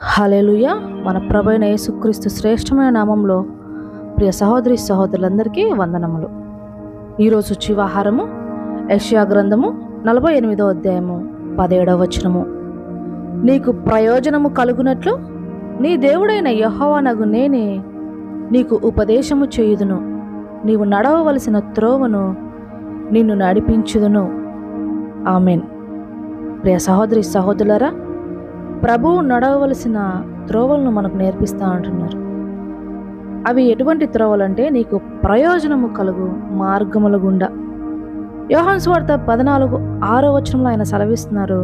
హల్లెలూయా. మన ప్రభువైన యేసుక్రీస్తు శ్రేష్టమైన నామంలో ప్రియ సహోదరి సహోదరులందరికీ వందనములు. ఈరోజు జీవాహారము యెషయా గ్రంథము 48వ అధ్యాయము 17వ వచనము. నీకు ప్రయోజనము కలుగునట్లు నీ దేవుడైన యెహోవానగు నేనే నీకు ఉపదేశము చేయుదును, నీవు నడవవలసిన త్రోవను నిన్ను నడిపించుదును. ఆమెన్. ప్రియ సహోదరి సహోదరులారా, ప్రభువు నడవవలసిన త్రోవలను మనకు నేర్పిస్తా అంటున్నారు. అవి ఎటువంటి త్రోవలంటే నీకు ప్రయోజనము కలుగు మార్గముల గుండా. యోహాను సువార్త 14:6 వచనంలో ఆయన సెలవిస్తున్నారు,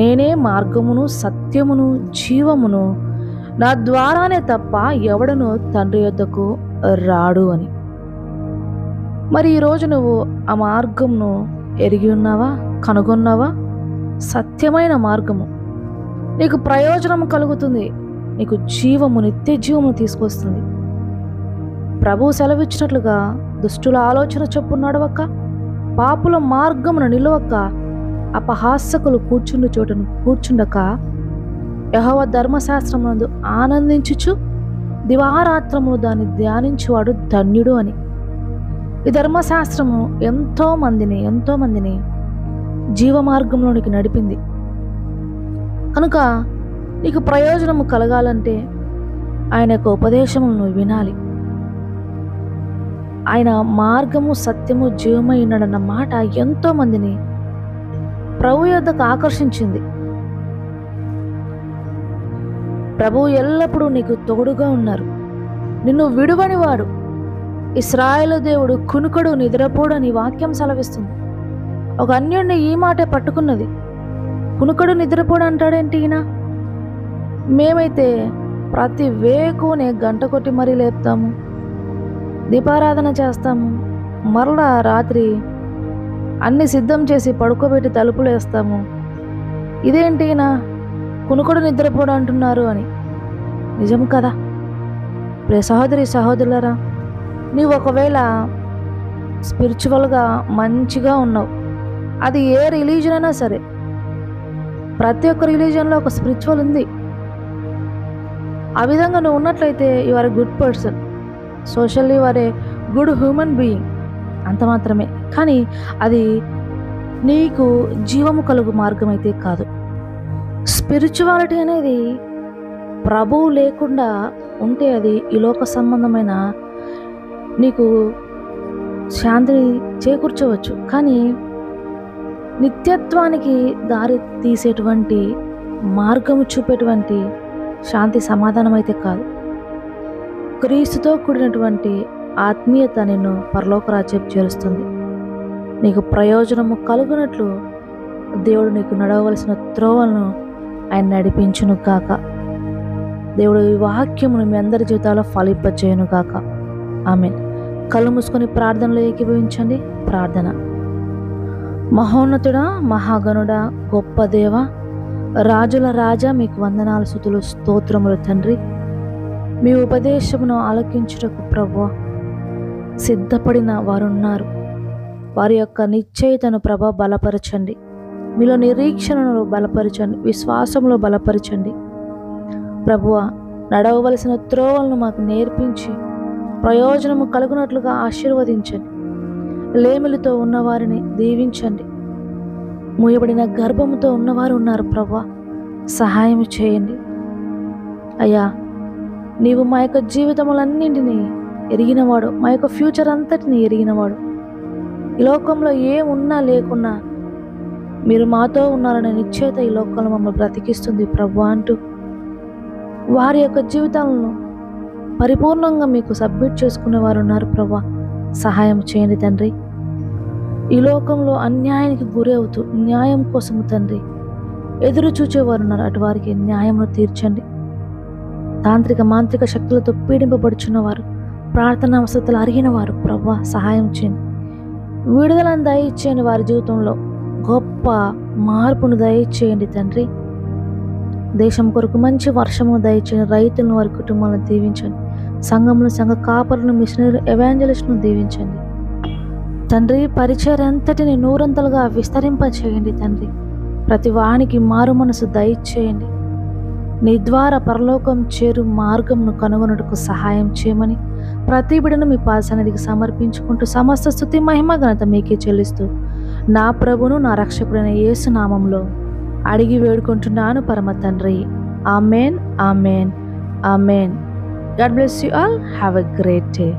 నేనే మార్గమును సత్యమును జీవమును, నా ద్వారానే తప్ప ఎవడను తండ్రి యొద్దకు రాడు అని. మరి ఈరోజు నువ్వు ఆ మార్గమును ఎరిగి ఉన్నావా, కనుగొన్నావా? సత్యమైన మార్గము నీకు ప్రయోజనం కలుగుతుంది, నీకు జీవము, నిత్య జీవము తీసుకొస్తుంది. ప్రభువు సెలవిచ్చినట్లుగా దుష్టుల ఆలోచన చొప్పున నడవక, పాపుల మార్గమున నిలవక, అపహాసకులు కూర్చుండు చోటును కూర్చుండక, యెహోవా ధర్మశాస్త్రమునందు ఆనందించుచు దివారాత్రములు దాన్ని ధ్యానించువాడు ధన్యుడు అని. ఈ ధర్మశాస్త్రము ఎంతో మందిని జీవ మార్గంలోనికి నడిపింది. కనుక నీకు ప్రయోజనము కలగాలంటే ఆయన యొక్క ఉపదేశములను వినాలి. ఆయన మార్గము సత్యము జీవమై ఉన్నాడన్న మాట ఎంతో మందిని ప్రభు యొద్దకు ఆకర్షించింది. ప్రభువు ఎల్లప్పుడూ నీకు తోడుగా ఉన్నారు, నిన్ను విడువని వాడు. ఇశ్రాయేలు దేవుడు కునుకడు నిద్రపోడు అని వాక్యం సెలవిస్తుంది. ఒక అన్యుణ్ణి ఈ మాటే పట్టుకున్నది. కునుకడు నిద్రపోడు అంటాడేంటి ఈయన? మేమైతే ప్రతి వేకునే గంట కొట్టి మరీ లేపుతాము, దీపారాధన చేస్తాము, మరలా రాత్రి అన్ని సిద్ధం చేసి పడుకోబెట్టి తలుపులు వేస్తాము. ఇదేంటి ఈయన కునుకడు నిద్రపోడు అంటున్నారు అని. నిజం కదా? ప్రియ సహోదరి సహోదరులారా, నీవు ఒకవేళ స్పిరిచువల్గా మంచిగా ఉన్నావు, అది ఏ రిలీజన్ అయినా సరే, ప్రతి ఒక్క రిలీజన్లో ఒక స్పిరిచువల్ ఉంది. ఆ విధంగా నువ్వు ఉన్నట్లయితే you are a good person, socially you are a good human being, అంత మాత్రమే. కానీ అది నీకు జీవము కలుగు మార్గం అయితే కాదు. స్పిరిచువాలిటీ అనేది ప్రభువు లేకుండా ఉంటే అది ఈ లోక సంబంధమైన నీకు శాంతిని చేకూర్చవచ్చు, కానీ నిత్యత్వానికి దారి తీసేటువంటి మార్గము చూపేటువంటి శాంతి సమాధానం అయితే కాదు. క్రీస్తుతో కూడినటువంటి ఆత్మీయత నిన్ను పరలోక రాజ్యం చేరుస్తుంది. నీకు ప్రయోజనము కలుగునట్లు దేవుడు నీకు నడవవలసిన త్రోవలను ఆయన నడిపించును కాక. దేవుడు ఈ వాక్యమును మీ అందరి జీవితాల్లో ఫలింపజేయును కాక. ఆమేన్. కళ్ళు మూసుకొని ప్రార్థనలో ఏకీభవించండి. ప్రార్థన. మహోన్నతుడా, మహాగణుడా, గొప్ప దేవ, రాజుల రాజా, మీకు వందనాలు, స్తుతులు, స్తోత్రములు తండ్రి. మీ ఉపదేశమును ఆలకించుటకు ప్రభువా సిద్ధపడిన వారున్నారు. వారి యొక్క నిశ్చయితను ప్రభా బలపరచండి, మీలో నిరీక్షణను బలపరచండి, విశ్వాసంలో బలపరచండి. ప్రభువా నడవవలసిన త్రోవలను మాకు నేర్పించి ప్రయోజనము కలుగునట్లుగా ఆశీర్వదించండి. లేమిలితో ఉన్నవారిని దీవించండి. మూయబడిన గర్భముతో ఉన్నవారు ఉన్నారు ప్రభా, సహాయం చేయండి అయ్యా. నీవు మా యొక్క జీవితములన్నింటినీ ఎరిగినవాడు, మా యొక్క ఫ్యూచర్ అంతటిని ఎరిగినవాడు. ఈ లోకంలో ఏమున్నా లేకున్నా మీరు మాతో ఉన్నారనే నిశ్చయత ఈ లోకంలో మమ్మల్ని బ్రతికిస్తుంది ప్రభు అంటూ వారి యొక్క జీవితాలను పరిపూర్ణంగా మీకు సబ్మిట్ చేసుకునేవారు ఉన్నారు ప్రభా, సహాయం చేయండి తండ్రి. ఈ లోకంలో అన్యాయానికి గురి అవుతూ న్యాయం కోసము తండ్రి ఎదురు చూచేవారు ఉన్నారు, అటు వారికి న్యాయమును తీర్చండి. తాంత్రిక మాంత్రిక శక్తులతో పీడింపబడుచున్నవారు, ప్రార్థనా వసతులు అరిగిన వారు ప్రభా సహాయం చేయండి. విడుదలను దయచేయండి. వారి జీవితంలో గొప్ప మార్పును దయచేయండి తండ్రి. దేశం కొరకు మంచి వర్షమును దయచేయండి. రైతులను, వారి కుటుంబాలను దీవించండి. సంఘమును, సంఘ కాపరులను, మిషనరీ, ఎవాంజలిస్టును దీవించండి తండ్రి. పరిచర్య అంతటిని నూరంతలుగా విస్తరింపచేయండి తండ్రి. ప్రతి వానికి మారు మనసు దయచేయండి. నీ ద్వారా పరలోకం చేరు మార్గంను కనుగొనుటకు సహాయం చేయమని ప్రతి బిడ్డను మీ పాదసన్నిధికి సమర్పించుకుంటూ సమస్త స్తుతి మహిమ ఘనత మీకే చెల్లిస్తూ నా ప్రభును నా రక్షకుడైన యేసు నామంలో అడిగి వేడుకుంటున్నాను పరమ తండ్రి. Amen, amen, amen. God bless you all. Have a great day.